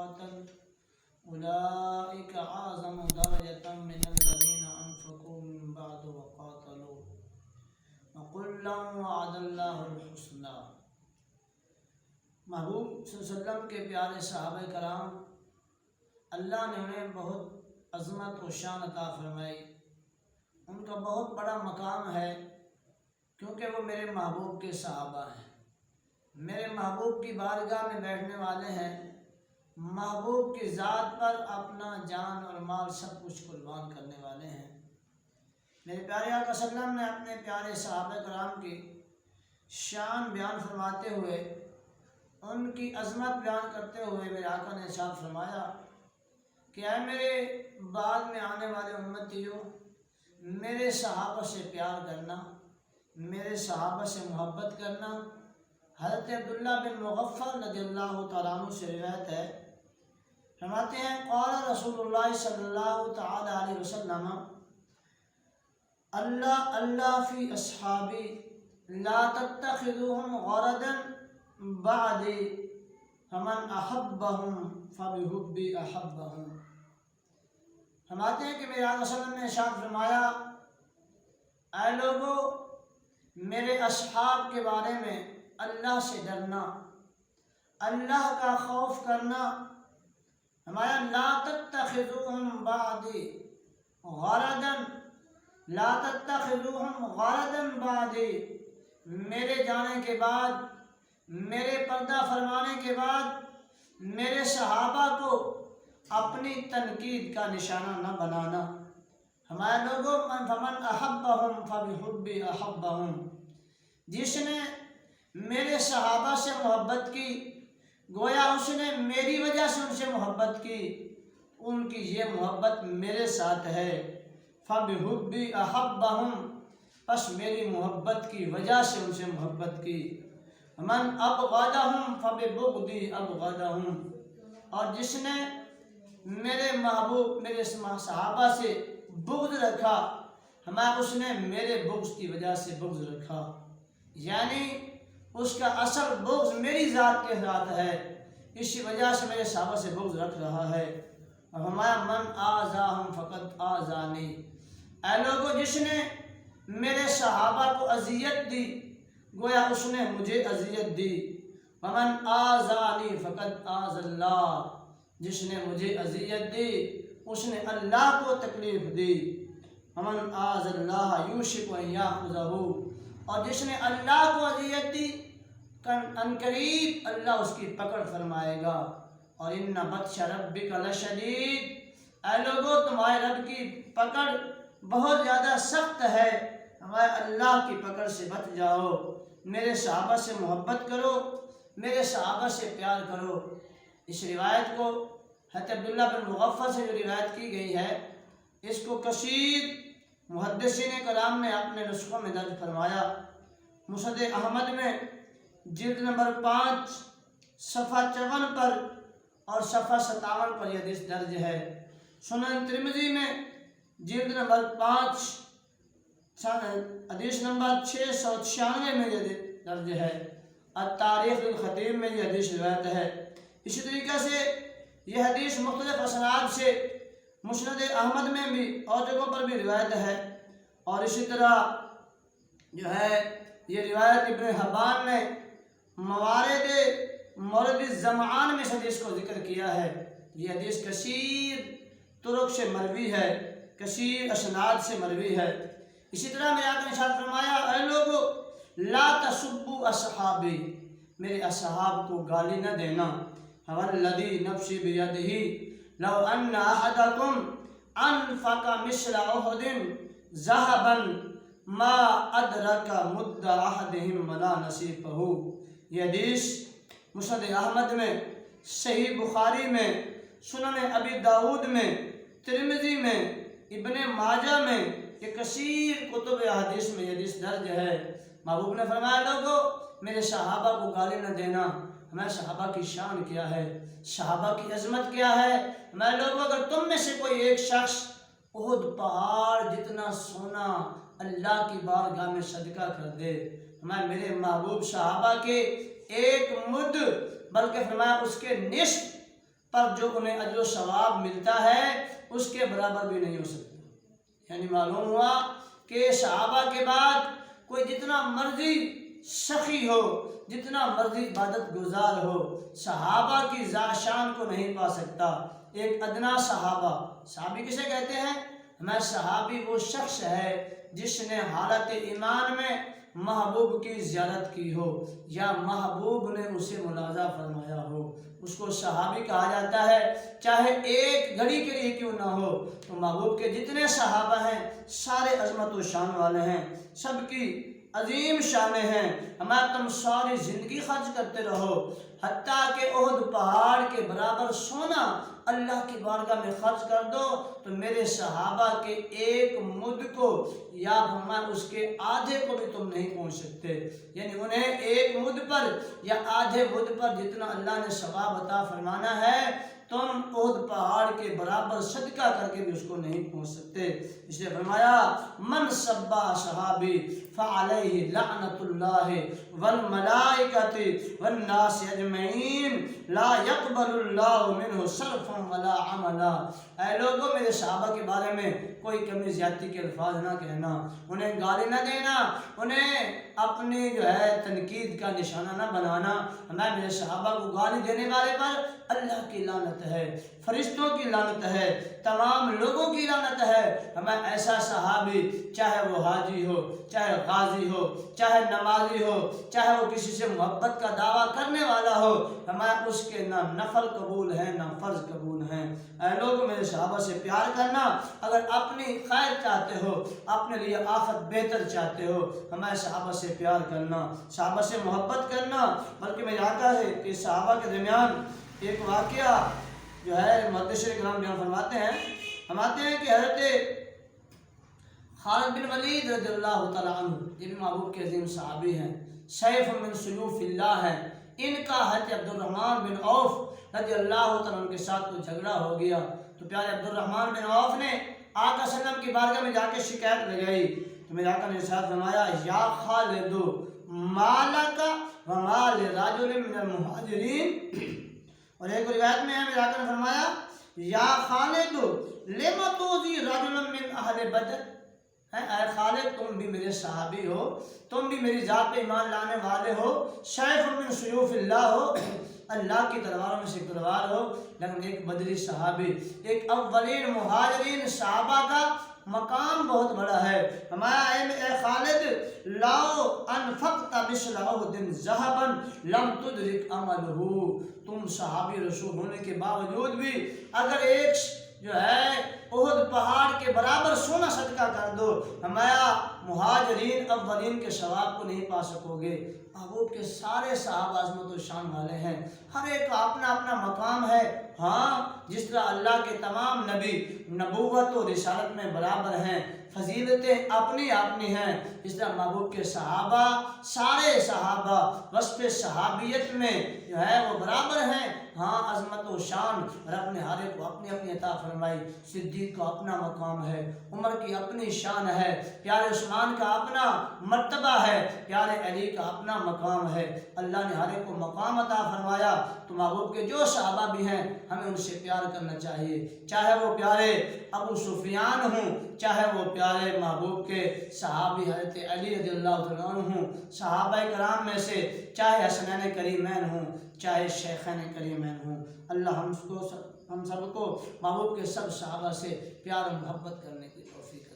وقاتل اولئک اعظم درجة من الذین انفقوا من بعد وقاتلوا وکلا وعد اللہ الحسنی۔ محبوب صلی اللہ علیہ وسلم کے پیارے صحابہ کرام، اللہ نے انہیں بہت عظمت و شان عطا فرمائی۔ ان کا بہت بڑا مقام ہے کیونکہ وہ میرے محبوب کے صحابہ ہیں، میرے محبوب کی بارگاہ میں بیٹھنے والے ہیں، محبوب کی ذات پر اپنا جان اور مال سب کچھ قربان کرنے والے ہیں۔ میرے پیارے آقا صلی اللہ علیہ وسلم نے اپنے پیارے صحابہ کرام کی شان بیان فرماتے ہوئے، ان کی عظمت بیان کرتے ہوئے میرے آقا نے ارشاد فرمایا کہ اے میرے بعد میں آنے والے امتیوں، میرے صحابہ سے پیار کرنا، میرے صحابہ سے محبت کرنا۔ حضرت عبداللہ بن مغفل رضی اللہ تعالیٰ عنہ سے روایت ہے، فرماتے ہیں قال رسول اللہ صلی اللہ تعالی علیہ وسلم اللہ فی اصحابی لا تتخذوهم غرضا بعدی فمن احبهم فبحبی احبهم۔ فرماتے ہیں کہ میرے آقا صلی اللہ علیہ وسلم نے ارشاد فرمایا، اے لوگو، میرے اصحاب کے بارے میں اللہ سے ڈرنا، اللہ کا خوف کرنا۔ ہمارا لا تتخذوهم بعدی غرضا، لا تتخذوهم غرضا بعدی، میرے جانے کے بعد، میرے پردہ فرمانے کے بعد میرے صحابہ کو اپنی تنقید کا نشانہ نہ بنانا۔ ہمارے لوگوں فمن احبهم فبحبی احبهم، جس نے میرے صحابہ سے محبت کی گویا اس نے میری وجہ سے ان سے محبت کی، ان کی یہ محبت میرے ساتھ ہے۔ فبحبی احبهم، پس میری محبت کی وجہ سے ان سے محبت کی۔ من ابغضهم فببغضی ابغضهم، اور جس نے میرے محبوب میرے صحابہ سے بغض رکھا، ہمیں اس نے میرے بغض کی وجہ سے بغض رکھا، یعنی اس کا اصل بغض میری ذات کے ساتھ ہے، اسی وجہ سے میرے صحابہ سے بغض رکھ رہا ہے۔ اور ہمارا من آذاہم فقط آذانی، اے لوگوں، جس نے میرے صحابہ کو اذیت دی گویا اس نے مجھے اذیت دی۔ ومن آذانی فقط آذ اللہ، جس نے مجھے اذیت دی اس نے اللہ کو تکلیف دی۔ ومن آذ اللہ یوشک ان یاخذہ، اور جس نے اللہ کو اذیت دی عنقریب اللہ اس کی پکڑ فرمائے گا۔ اور ان بطش ربک لشدید، اے لوگوں، تمہارے رب کی پکڑ بہت زیادہ سخت ہے، ہمارے اللہ کی پکڑ سے بچ جاؤ، میرے صحابہ سے محبت کرو، میرے صحابہ سے پیار کرو۔ اس روایت کو حضرت عبداللہ بن مغفل سے جو روایت کی گئی ہے، اس کو کثیر محدثین کلام نے اپنے نسخوں میں درج فرمایا۔ مسند احمد میں جلد نمبر 5 صفحہ 54 پر اور صفحہ 57 پر یہ حدیث درج ہے۔ سنن ترمذی میں جلد نمبر 5 حدیث نمبر 696 میں یہ درج ہے۔ التاریخ الخطیب میں یہ حدیث روایت ہے۔ اسی طریقے سے یہ حدیث مختلف اسناد سے مسند احمد میں بھی اور جگہوں پر بھی روایت ہے، اور اسی طرح جو ہے یہ روایت ابن حبان نے مورد الزمان میں اس حدیث کو ذکر کیا ہے۔ یہ حدیث کثیر طرق سے مروی ہے، کثیر اسناد سے مروی ہے۔ اسی طرح میرے آقا نے ارشاد فرمایا، اے لوگو لا تسبوا اصحابی، میرے اصحاب کو گالی نہ دینا۔ والذی نفسی بیدہ لو ان احدکم انفق مثل احد ذهبا ما ادرک مد احدہم ولا نصیفہ۔ یہ حدیث مسند احمد میں، صحیح بخاری میں، سنن ابی داود میں، ترمذی میں، ابن ماجہ میں، یہ کثیر کتب احادیث میں یہ حدیث درج ہے۔ محبوب نے فرمایا، لوگو، میرے صحابہ کو گالی نہ دینا۔ ہمارے صحابہ کی شان کیا ہے، صحابہ کی عظمت کیا ہے۔ ہمارے لوگوں، اگر تم میں سے کوئی ایک شخص احد پہاڑ جتنا سونا اللہ کی بارگاہ میں صدقہ کر دے، ہمارے میرے محبوب صحابہ کے ایک مد بلکہ فرمایا اس کے نصف پر جو انہیں اجر و ثواب ملتا ہے اس کے برابر بھی نہیں ہو سکتا۔ یعنی معلوم ہوا کہ صحابہ کے بعد کوئی جتنا مرضی سخی ہو، جتنا مرضی عبادت گزار ہو، صحابہ کی شان کو نہیں پا سکتا۔ ایک ادنا صحابی کسے کہتے ہیں؟ ہمیں صحابی وہ شخص ہے جس نے حالت ایمان میں محبوب کی زیارت کی ہو یا محبوب نے اسے ملاحظہ فرمایا ہو، اس کو صحابی کہا جاتا ہے۔ چاہے ایک گھڑی کے لیے کیوں نہ ہو، تو محبوب کے جتنے صحابہ ہیں سارے عظمت و شان والے ہیں، سب کی عظیم شانیں ہیں۔ ہمیں تم ساری زندگی خرچ کرتے رہو، حتیٰ کہ احد پہاڑ کے برابر سونا اللہ کی بارگاہ میں خرچ کر دو تو میرے صحابہ کے ایک مد کو یا اس کے آدھے کو بھی تم نہیں پہنچ سکتے۔ یعنی انہیں ایک مد پر یا آدھے مد پر جتنا اللہ نے ثواب عطا فرمانا ہے تم احد پہاڑ کے برابر صدقہ کر کے بھی اس کو نہیں پہنچ سکتے۔ اس لیے فرمایا من سبا صحابی فعلیہ لعنت اللہ والملائکۃ والناس اجمعین لا يقبل اللہ منہ صرفا ولا عملا۔ اے لوگوں، میرے صحابہ کے بارے میں کوئی کمی زیادتی کے الفاظ نہ کہنا، انہیں گالی نہ دینا، انہیں اپنی تنقید کا نشانہ نہ بنانا۔ ہمیں میرے صحابہ کو گالی دینے والے پر اللہ کی لعنت ہے، فرشتوں کی لعنت ہے، تمام لوگوں کی لعنت ہے۔ ہمیں ایسا صحابی، چاہے وہ حاجی ہو، چاہے غازی ہو، چاہے نمازی ہو، چاہے وہ کسی سے محبت کا دعویٰ کرنے والا ہو، ہمیں اس کے نہ نفل قبول ہیں نہ فرض قبول ہیں۔ اے لوگوں، میرے صحابہ سے پیار کرنا، اگر اپنی خیر چاہتے ہو، اپنے لیے آخرت بہتر چاہتے ہو، ہمیں صحابہ سے پیار کرنا، صحابہ سے محبت کرنا۔ بلکہ میں چاہتا ہے کہ صحابہ کے درمیان ایک واقعہ محدثین کرام بیان فرماتے ہیں کہ حضرت خالد بن ولید رضی اللہ تعالیٰ عنہ، یہ بھی محبوب کے عظیم صحابی ہیں، سیف من سیوف اللہ ہیں، ان کا حضرت عبد الرحمن بن عوف رضی اللہ تعالیٰ عنہ کے ساتھ کوئی جھگڑا ہو گیا تو پیارے عبد الرحمن بن عوف نے آقا صلی اللہ علیہ وسلم کی بارگاہ میں جا کے شکایت لگائی تو میرے آقا نے ارشاد فرمایا یا خالد مالک ومال رجل من المہاجرین، اور ایک روایت میں ہے میرے آقا نے فرمایا یا خالد لما توذی رجلا من اہل بدر، اے خالد تم بھی میرے صحابی ہو، تم بھی میری ذات پہ ایمان لانے والے ہو، سیف من سیوف اللہ ہو، اللہ کی تلواروں میں سے تلوار ہو، لیکن ایک بدری صحابی، ایک اولین مہاجرین صحابہ کا مقام بہت بڑا ہے۔ ہمارا اے خالد لاؤ انفقت مثل احد ذهبا لم تدرک عملہ، تم صحابی رسول ہونے کے باوجود بھی اگر ایک احد پہاڑ کے برابر سونا صدقہ کر دو، ہمارا مہاجرین اولین کے ثواب کو نہیں پا سکو گے۔ محبوب کے سارے صحابہ عظمت و شان والے ہیں، ہر ایک کا اپنا اپنا مقام ہے۔ ہاں، جس طرح اللہ کے تمام نبی نبوت و رسالت میں برابر ہیں، فضیلتیں اپنی اپنی ہیں، اس طرح محبوب کے صحابہ، سارے صحابہ وصف صحابیت میں وہ برابر ہیں۔ ہاں، عظمت و شان رب نے ہر ایک کو اپنی اپنی عطا فرمائی۔ صدیق کا اپنا مقام ہے، عمر کی اپنی شان ہے، پیارے عثمان کا اپنا مرتبہ ہے، پیارے علی کا اپنا مقام ہے۔ اللہ نے ہر ایک کو مقام عطا فرمایا، تو محبوب کے جو صحابہ بھی ہیں ہمیں ان سے پیار کرنا چاہیے، چاہے وہ پیارے ابو سفیان ہوں، چاہے وہ پیارے محبوب کے صحابی حضرت علی رضی اللہ عنہ ہوں، صحابہ کرام میں سے چاہے حسنین کریمین ہوں، چاہے شیخین کریمین ہوں۔ اللہ ہم سب کو محبوب کے سب صحابہ سے پیار و محبت کرنے کی توفیق